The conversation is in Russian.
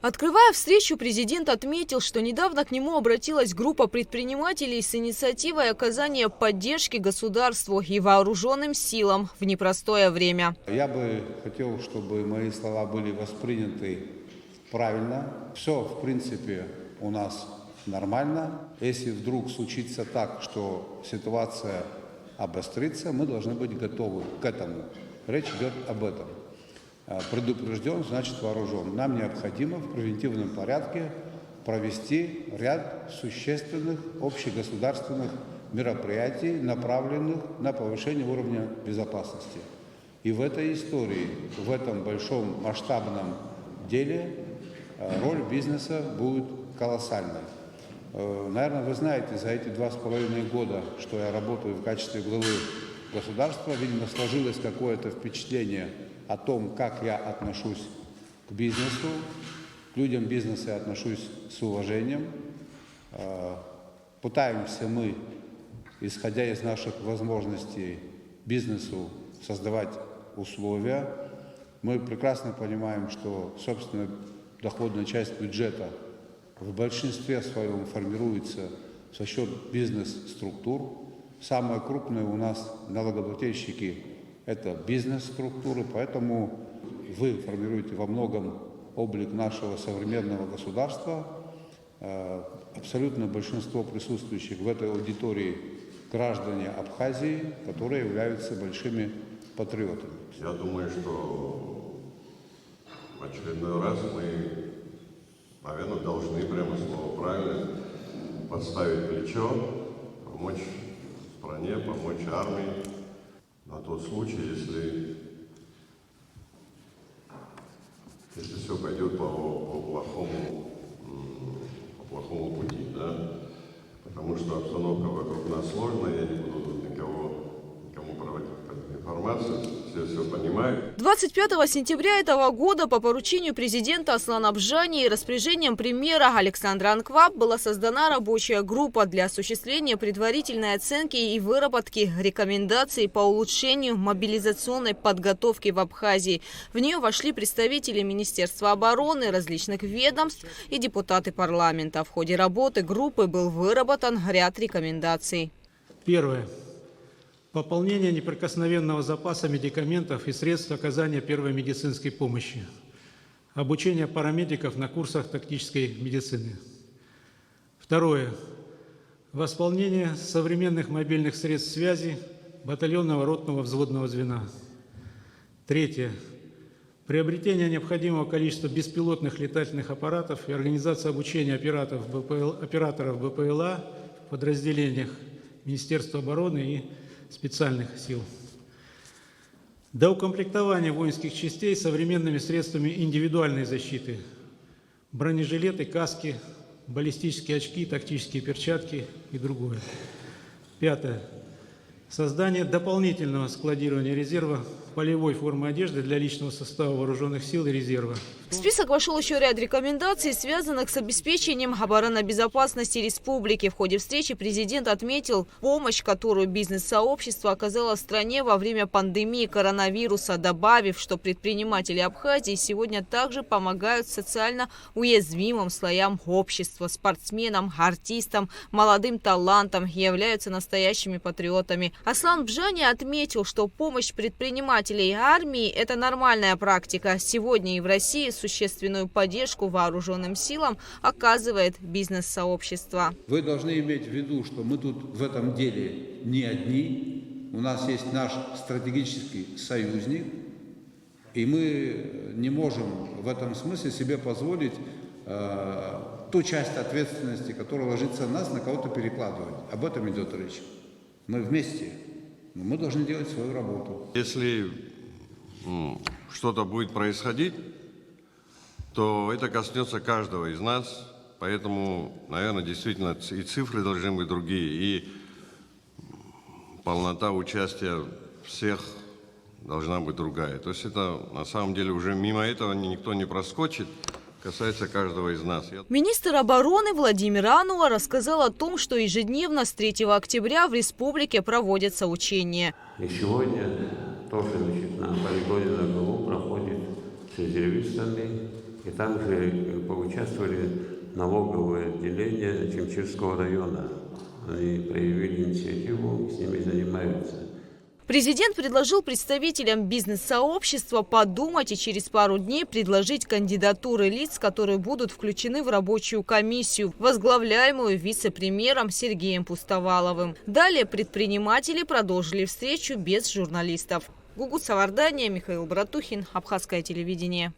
Открывая встречу, президент отметил, что недавно к нему обратилась группа предпринимателей с инициативой оказания поддержки государству и вооруженным силам в непростое время. Я бы хотел, чтобы мои слова были восприняты правильно. Все, в принципе, у нас нормально. Если вдруг случится так, что ситуация обострится, мы должны быть готовы к этому. Речь идет об этом. Предупрежден, значит вооружен. Нам необходимо в превентивном порядке провести ряд существенных общегосударственных мероприятий, направленных на повышение уровня безопасности. И в этой истории, в этом большом масштабном деле роль бизнеса будет колоссальной. Наверное, вы знаете, за эти 2,5 года, что я работаю в качестве главы государства, видимо, сложилось какое-то впечатление о том, как я отношусь к бизнесу. К людям бизнеса я отношусь с уважением. Пытаемся мы, исходя из наших возможностей, бизнесу создавать условия. Мы прекрасно понимаем, что, собственно, доходная часть бюджета в большинстве своем формируется за счет бизнес-структур. Самые крупные у нас налогоплательщики – это бизнес-структуры, поэтому вы формируете во многом облик нашего современного государства. Абсолютно большинство присутствующих в этой аудитории – граждане Абхазии, которые являются большими патриотами. Я думаю, что в очередной раз мы, наверное, должны, прямо слово правильно, подставить плечо, помочь стране, помочь армии на тот случай, если все пойдет по плохому пути, да? Потому что обстановка вокруг нас сложная, я не буду никому проводить информацию, все понимают. 25 сентября этого года по поручению президента Аслана Абжани и распоряжением премьера Александра Анкваб была создана рабочая группа для осуществления предварительной оценки и выработки рекомендаций по улучшению мобилизационной подготовки в Абхазии. В нее вошли представители Министерства обороны, различных ведомств и депутаты парламента. В ходе работы группы был выработан ряд рекомендаций. Первое. Пополнение неприкосновенного запаса медикаментов и средств оказания первой медицинской помощи. Обучение парамедиков на курсах тактической медицины. Второе. Восполнение современных мобильных средств связи батальонного ротного взводного звена. Третье. Приобретение необходимого количества беспилотных летательных аппаратов и организация обучения операторов БПЛА в подразделениях Министерства обороны и специальных сил. Доукомплектование воинских частей современными средствами индивидуальной защиты. Бронежилеты, каски, баллистические очки, тактические перчатки и другое. Пятое. Создание дополнительного складирования резерва полевой формы одежды для личного состава вооруженных сил и резерва. В список вошел еще ряд рекомендаций, связанных с обеспечением оборонобезопасности республики. В ходе встречи президент отметил помощь, которую бизнес-сообщество оказало стране во время пандемии коронавируса, добавив, что предприниматели Абхазии сегодня также помогают социально уязвимым слоям общества, спортсменам, артистам, молодым талантам и являются настоящими патриотами. Аслан Абжани отметил, что помощь предпринимателей и армии – это нормальная практика. Сегодня и в России существенную поддержку вооруженным силам оказывает бизнес-сообщество. Вы должны иметь в виду, что мы тут в этом деле не одни. У нас есть наш стратегический союзник, и мы не можем в этом смысле себе позволить ту часть ответственности, которая ложится на нас, на кого-то перекладывать. Об этом идет речь. Мы вместе, но мы должны делать свою работу. Если что-то будет происходить, то это коснется каждого из нас. Поэтому, наверное, действительно и цифры должны быть другие, и полнота участия всех должна быть другая. То есть это на самом деле уже мимо этого никто не проскочит. Касается каждого из нас. Министр обороны Владимир Ануа рассказал о том, что ежедневно с 3 октября в республике проводятся учения. И сегодня тоже на полигоне на Голу проходит с резервистами И там же поучаствовали налоговое отделение Чемчирского района. Они проявили инициативу, с ними занимаются. Президент предложил представителям бизнес-сообщества подумать и через пару дней предложить кандидатуры лиц, которые будут включены в рабочую комиссию, возглавляемую вице-премьером Сергеем Пустоваловым. Далее предприниматели продолжили встречу без журналистов. Гугут Савардания, Михаил Братухин, Абхазское телевидение.